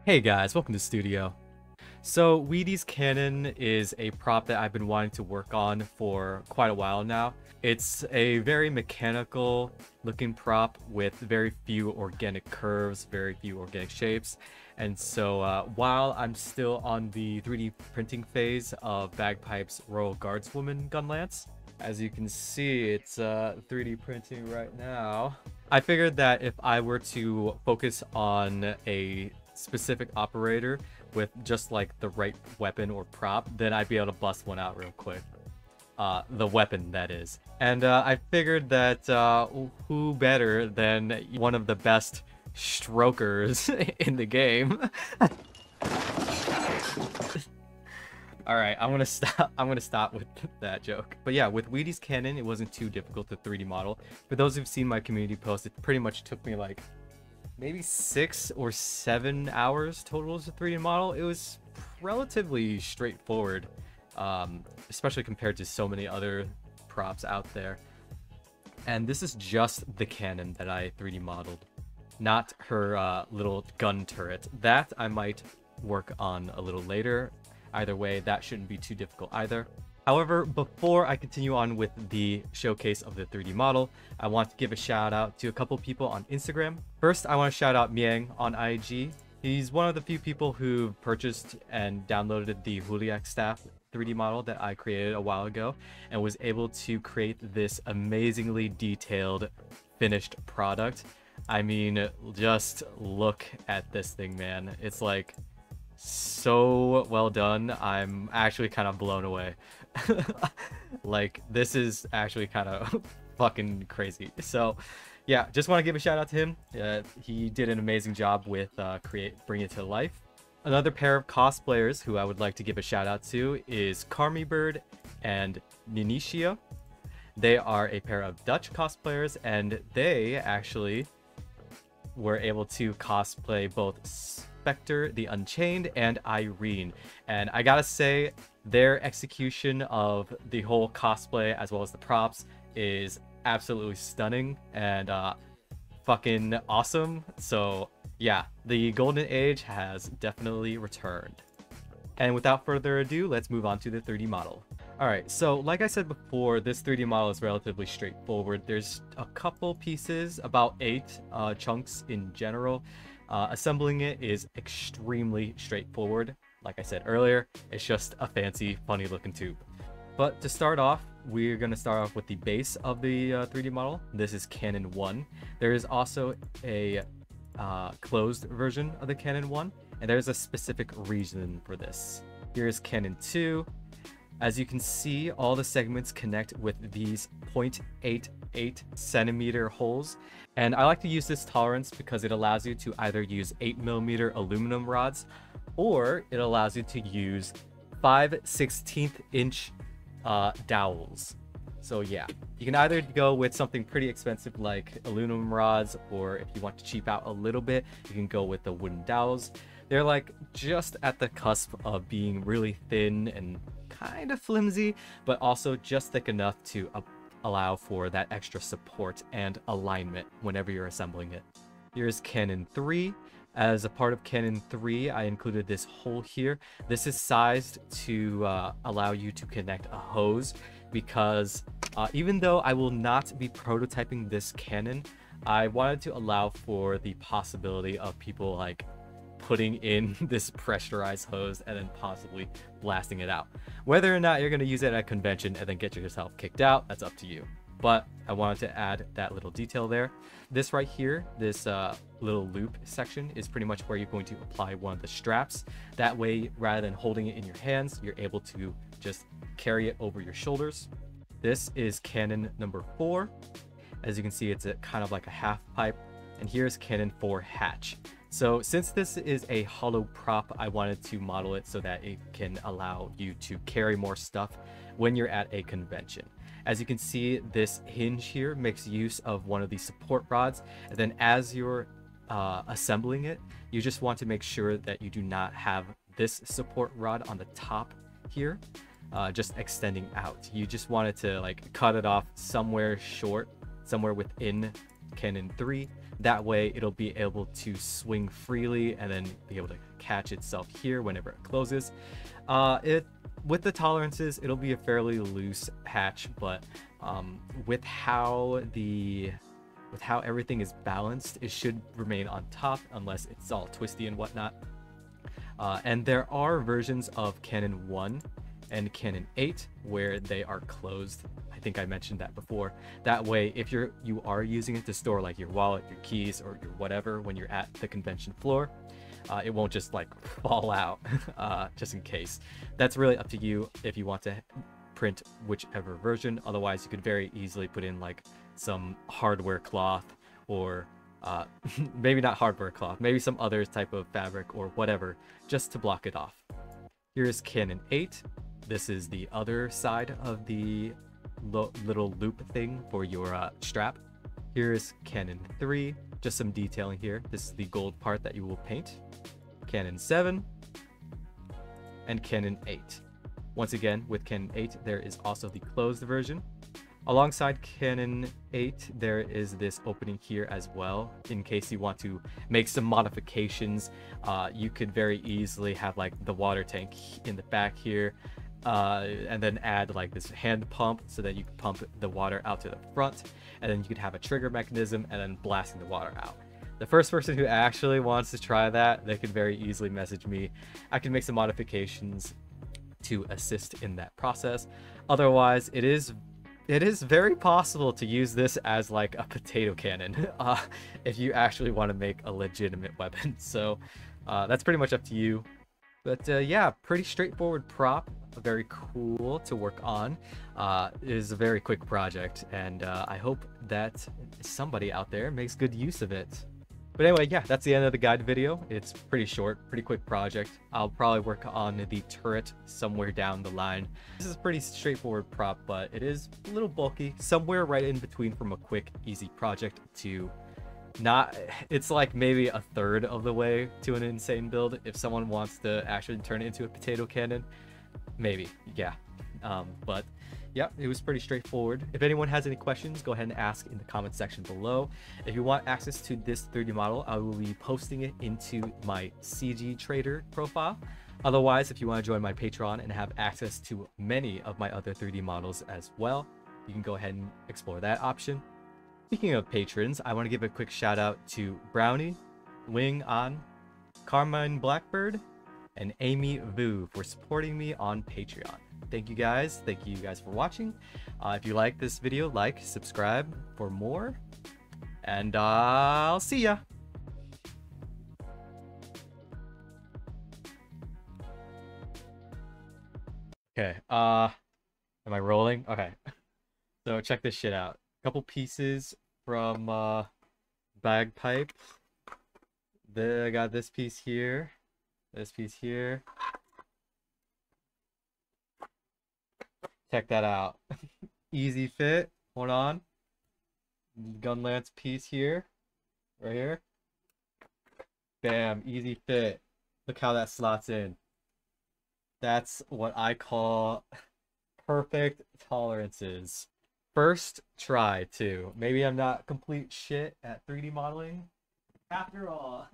Hey guys, welcome to the studio. So Weedy's cannon is a prop that I've been wanting to work on for quite a while now. It's a very mechanical looking prop with very few organic curves, very few organic shapes. And so while I'm still on the 3D printing phase of Bagpipe's Royal Guardswoman gun lance, as you can see, it's 3D printing right now. I figured that if I were to focus on a specific operator with just like the right weapon or prop, then I'd be able to bust one out real quick. The weapon, that is. And I figured that who better than one of the best strokers in the game. All right, I'm gonna stop with that joke. But yeah, with Weedy's cannon, it wasn't too difficult to 3D model. For those who've seen my community post, it pretty much took me like maybe 6 or 7 hours total as a 3D model. It was relatively straightforward, especially compared to so many other props out there. And this is just the cannon that I 3D modeled, not her little gun turret. That I might work on a little later. Either way, that shouldn't be too difficult either. However, before I continue on with the showcase of the 3D model, I want to give a shout out to a couple people on Instagram. First, I want to shout out Miang on IG. He's one of the few people who purchased and downloaded the Huliak staff 3D model that I created a while ago and was able to create this amazingly detailed finished product. I mean, just look at this thing, man. It's like so well done. I'm actually kind of blown away. Like, this is actually kind of fucking crazy. So yeah, just want to give a shout out to him. He did an amazing job with bringing it to life. Another pair of cosplayers who I would like to give a shout out to is Carmy Bird and Ninicia. They are a pair of Dutch cosplayers, and they actually were able to cosplay both Spectre the Unchained and Irene, and I gotta say their execution of the whole cosplay as well as the props is absolutely stunning and fucking awesome. So yeah, the golden age has definitely returned. And without further ado, let's move on to the 3D model. Alright, so like I said before, this 3D model is relatively straightforward. There's a couple pieces, about 8 chunks in general. Assembling it is extremely straightforward. Like I said earlier, it's just a fancy, funny looking tube. But to start off, we're going to start off with the base of the 3D model. This is Cannon 1. There is also a closed version of the Cannon 1, and there's a specific reason for this. Here's Cannon 2. As you can see, all the segments connect with these 0.88 centimeter holes. And I like to use this tolerance because it allows you to either use 8mm aluminum rods, or it allows you to use 5/16 inch dowels. So yeah, you can either go with something pretty expensive like aluminum rods, or if you want to cheap out a little bit, you can go with the wooden dowels. They're like just at the cusp of being really thin and kind of flimsy, but also just thick enough to allow for that extra support and alignment whenever you're assembling it. Here's Cannon 3. As a part of Cannon 3, I included this hole here. This is sized to allow you to connect a hose, because even though I will not be prototyping this cannon, I wanted to allow for the possibility of people like putting in this pressurized hose and then possibly blasting it out. Whether or not you're going to use it at a convention and then get yourself kicked out, that's up to you. But I wanted to add that little detail there. This right here, this little loop section, is pretty much where you're going to apply one of the straps. That way, rather than holding it in your hands, you're able to just carry it over your shoulders. This is Cannon number 4. As you can see, it's kind of like a half pipe. And here's Cannon 4 hatch. So since this is a hollow prop, I wanted to model it so that it can allow you to carry more stuff when you're at a convention. As you can see, this hinge here makes use of one of the support rods, and then as you're assembling it, you just want to make sure that you do not have this support rod on the top here just extending out. You just wanted to like cut it off somewhere short, somewhere within Cannon 3, That way it'll be able to swing freely and then be able to catch itself here whenever it closes. With the tolerances, it'll be a fairly loose hatch, but with how everything is balanced, it should remain on top unless it's all twisty and whatnot. And there are versions of Canon 1 and Canon 8 where they are closed. I think I mentioned that before. That way, if you are using it to store like your wallet, your keys, or your whatever when you're at the convention floor, it won't just like fall out just in case. That's really up to you if you want to print whichever version. Otherwise, you could very easily put in like some hardware cloth, or maybe not hardware cloth, maybe some other type of fabric or whatever, just to block it off. Here's Canon 8. This is the other side of the little loop thing for your strap. Here's Canon 3, just some detailing here. This is the gold part that you will paint. Canon 7 and Canon 8. Once again, with Canon 8, there is also the closed version. Alongside Canon 8, there is this opening here as well. In case you want to make some modifications, you could very easily have like the water tank in the back here, and then add like this hand pump so that you can pump the water out to the front, and then you could have a trigger mechanism and then blasting the water out. The first person who actually wants to try that, they could very easily message me. I can make some modifications to assist in that process. Otherwise, it is very possible to use this as like a potato cannon if you actually want to make a legitimate weapon. So that's pretty much up to you. But yeah, pretty straightforward prop, very cool to work on. It is a very quick project, and I hope that somebody out there makes good use of it. But anyway, yeah, that's the end of the guide video. It's pretty short, pretty quick project. I'll probably work on the turret somewhere down the line. This is a pretty straightforward prop, but it is a little bulky, somewhere right in between from a quick, easy project to not. It's like maybe a third of the way to an insane build. If someone wants to actually turn it into a potato cannon, maybe, yeah. But yeah, it was pretty straightforward. If anyone has any questions, go ahead and ask in the comment section below. If you want access to this 3D model, I will be posting it into my CG Trader profile. Otherwise, if you want to join my Patreon and have access to many of my other 3D models as well, you can go ahead and explore that option. Speaking of patrons, I want to give a quick shout out to Brownie, Wing On, Carmine Blackbird, and Amy Vu for supporting me on Patreon. Thank you guys for watching. If you like this video, like, subscribe for more, and I'll see ya. Okay, am I rolling? Okay. So check this shit out. A couple pieces from bagpipe. Then I got this piece here. This piece here. Check that out. Easy fit. Hold on. Gun lance piece here. Right here. Bam. Easy fit. Look how that slots in. That's what I call perfect tolerances. First try, too. Maybe I'm not complete shit at 3D modeling. After all.